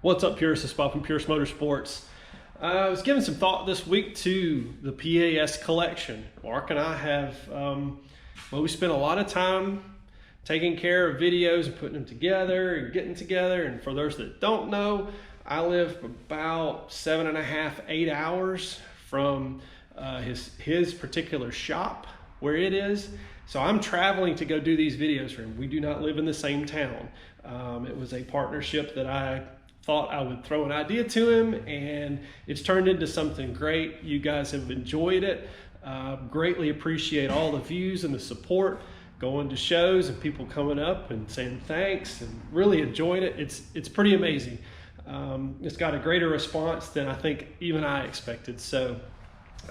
What's up, Purist? It's Bob from Purist Motorsports. I was giving some thought this week to the PAS collection. Mark and I have, we spent a lot of time taking care of videos and putting them together and getting together. And for those that don't know, I live about 7.5, 8 hours from his particular shop where it is. So I'm traveling to go do these videos for him. We do not live in the same town. It was a partnership that I thought I would throw an idea to him, and it's turned into something great. You guys have enjoyed it. Greatly appreciate all the views and the support, going to shows and people coming up and saying thanks, and really enjoying it. It's pretty amazing. It's got a greater response than I think even I expected. So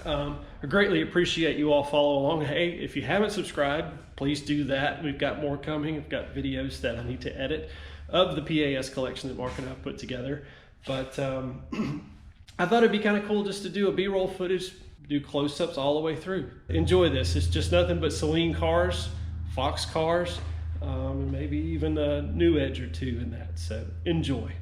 I greatly appreciate you all follow along. Hey, if you haven't subscribed, please do that. We've got more coming. We've got videos that I need to edit of the PAS collection that Mark and I put together. But I thought it'd be kind of cool just to do a B-roll footage, do close-ups all the way through. Enjoy this. It's just nothing but Saleen cars, Fox cars, and maybe even a new edge or two in that. So enjoy.